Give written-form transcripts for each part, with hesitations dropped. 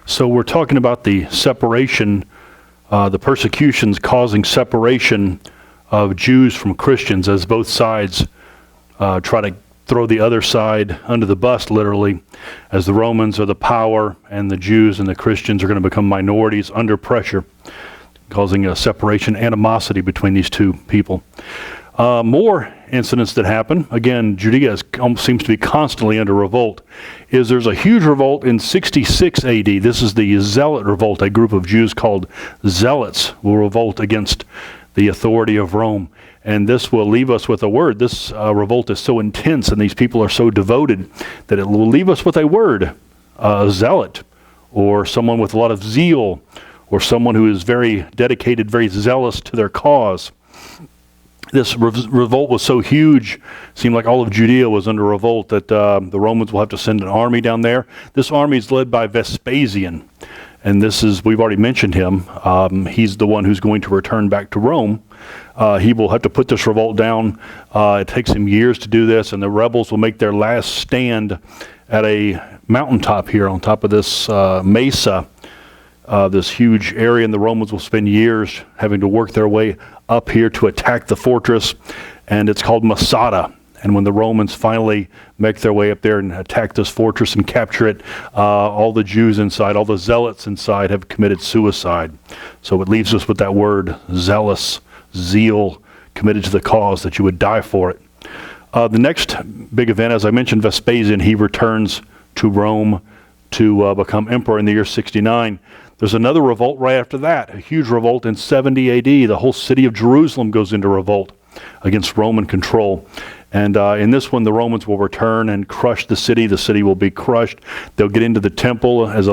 So we're talking about the separation, the persecutions causing separation of Jews from Christians as both sides try to throw the other side under the bus, literally, as the Romans are the power and the Jews and the Christians are going to become minorities under pressure, causing a separation, animosity between these two people. More incidents that happen, again, Judea seems to be constantly under revolt, is there's a huge revolt in 66 AD. This is the Zealot Revolt. A group of Jews called Zealots will revolt against the authority of Rome. And this will leave us with a word. This revolt is so intense and these people are so devoted that it will leave us with a word, a zealot, or someone with a lot of zeal, or someone who is very dedicated, very zealous to their cause. This revolt was so huge, seemed like all of Judea was under revolt, that the Romans will have to send an army down there. This army is led by Vespasian. And this is, we've already mentioned him. He's the one who's going to return back to Rome. He will have to put this revolt down. It takes him years to do this, and the rebels will make their last stand at a mountaintop here on top of this mesa, this huge area, and the Romans will spend years having to work their way up here to attack the fortress, and it's called Masada. And when the Romans finally make their way up there and attack this fortress and capture it, all the Jews inside, all the zealots inside have committed suicide. So it leaves us with that word, zealous, zeal, committed to the cause, that you would die for it. The next big event, as I mentioned, Vespasian, he returns to Rome to become emperor in the year 69. There's another revolt right after that, a huge revolt in 70 AD. The whole city of Jerusalem goes into revolt against Roman control. And in this one, the Romans will return and crush the city. The city will be crushed. They'll get into the temple as a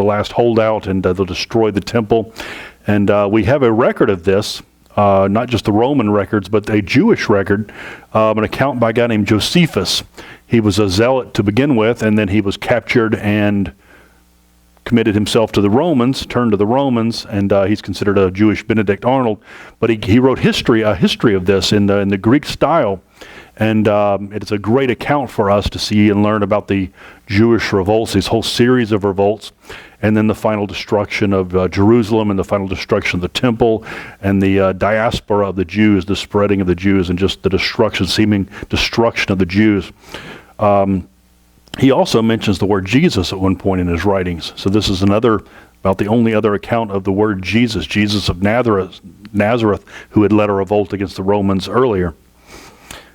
last holdout, and they'll destroy the temple. And we have a record of this, not just the Roman records, but a Jewish record, an account by a guy named Josephus. He was a zealot to begin with, and then he was captured and committed himself to the Romans, turned to the Romans, and he's considered a Jewish Benedict Arnold. But he wrote a history of this in the Greek style. And it's a great account for us to see and learn about the Jewish revolts, this whole series of revolts, and then the final destruction of Jerusalem, and the final destruction of the temple, and the diaspora of the Jews, the spreading of the Jews, and just the seeming destruction of the Jews. He also mentions the word Jesus at one point in his writings. So this is about the only other account of the word Jesus, Jesus of Nazareth, who had led a revolt against the Romans earlier.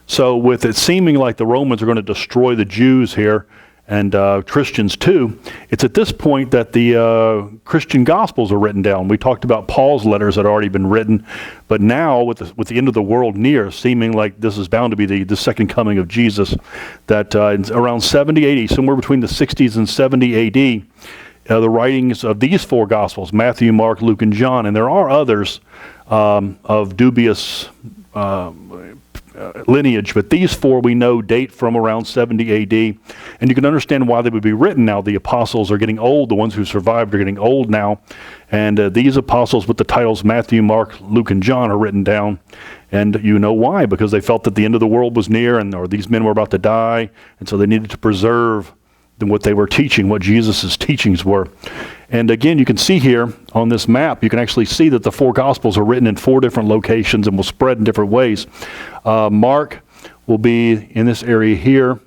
So with it seeming like the Romans are going to destroy the Jews here, and Christians too, it's at this point that the Christian Gospels are written down. We talked about Paul's letters that had already been written, but now with the end of the world near, seeming like this is bound to be the second coming of Jesus, that around 70 AD, somewhere between the 60s and 70 AD, the writings of these four Gospels, Matthew, Mark, Luke, and John, and there are others of dubious lineage, but these four we know date from around 70 AD, and you can understand why they would be written now. The apostles are getting old. The ones who survived are getting old now, and these apostles with the titles Matthew, Mark, Luke, and John are written down, and you know why, because they felt that the end of the world was near, or these men were about to die, and so they needed to preserve what they were teaching, what Jesus' teachings were. And again, you can see here on this map, you can actually see that the four Gospels are written in four different locations and will spread in different ways. Mark will be in this area here,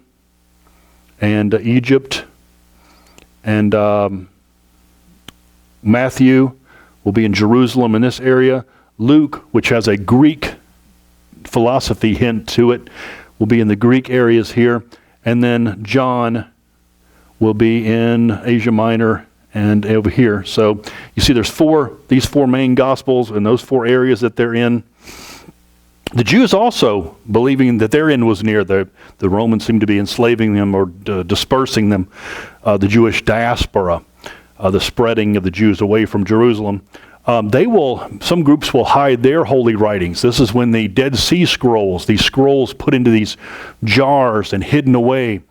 and Egypt, and Matthew will be in Jerusalem in this area. Luke, which has a Greek philosophy hint to it, will be in the Greek areas here. And then John will be in Asia Minor and over here. So you see there's these four main Gospels and those four areas that they're in. The Jews also, believing that their end was near, the Romans seemed to be enslaving them or dispersing them, the Jewish diaspora, the spreading of the Jews away from Jerusalem. Some groups will hide their holy writings. This is when the Dead Sea Scrolls, these scrolls put into these jars and hidden away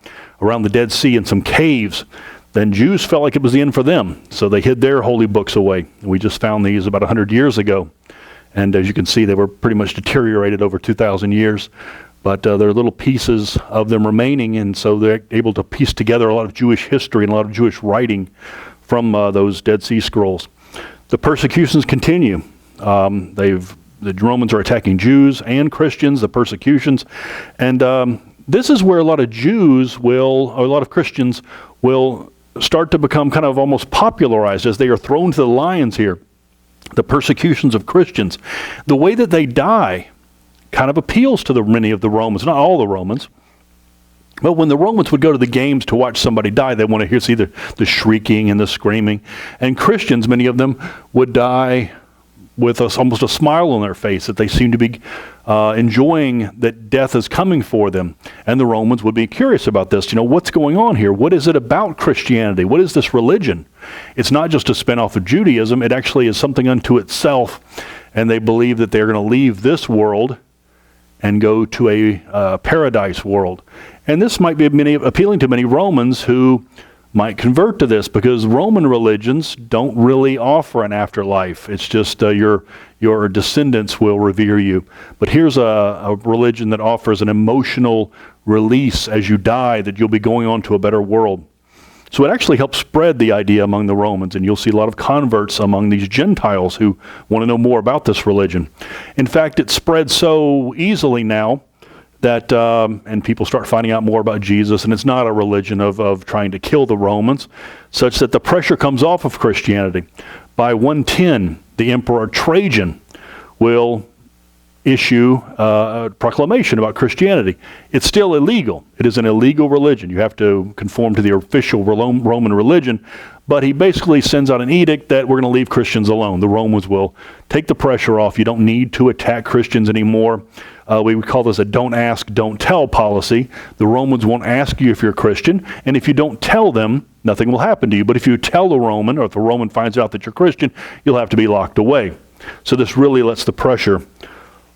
around the Dead Sea in some caves, then Jews felt like it was the end for them. So they hid their holy books away. We just found these about 100 years ago. And as you can see, they were pretty much deteriorated over 2,000 years. But there are little pieces of them remaining, and so they're able to piece together a lot of Jewish history and a lot of Jewish writing from those Dead Sea Scrolls. The persecutions continue. The Romans are attacking Jews and Christians, the persecutions. And this is where a lot of Christians will start to become kind of almost popularized as they are thrown to the lions here. The persecutions of Christians. The way that they die kind of appeals to many of the Romans, not all the Romans. But when the Romans would go to the games to watch somebody die, they want to see the shrieking and the screaming. And Christians, many of them, would die with almost a smile on their face, that they seem to be enjoying that death is coming for them. And the Romans would be curious about this. What's going on here? What is it about Christianity? What is this religion? It's not just a spin-off of Judaism. It actually is something unto itself. And they believe that they're going to leave this world and go to a paradise world. And this might be appealing to many Romans who might convert to this, because Roman religions don't really offer an afterlife. It's just your descendants will revere you. But here's a religion that offers an emotional release as you die, that you'll be going on to a better world. So it actually helps spread the idea among the Romans, and you'll see a lot of converts among these Gentiles who want to know more about this religion. In fact, it spreads so easily now that and people start finding out more about Jesus, and it's not a religion of trying to kill the Romans, such that the pressure comes off of Christianity. By 110, the Emperor Trajan will issue a proclamation about Christianity. It's still illegal. It is an illegal religion. You have to conform to the official Roman religion, but he basically sends out an edict that we're going to leave Christians alone. The Romans will take the pressure off. You don't need to attack Christians anymore. We would call this a don't ask, don't tell policy. The Romans won't ask you if you're a Christian, and if you don't tell them, nothing will happen to you. But if you tell the Roman, or if the Roman finds out that you're Christian, you'll have to be locked away. So this really lets the pressure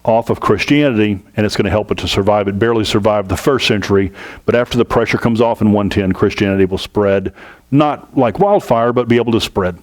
off of Christianity, and it's going to help it to survive. It barely survived the first century, but after the pressure comes off in 110, Christianity will spread, not like wildfire, but be able to spread.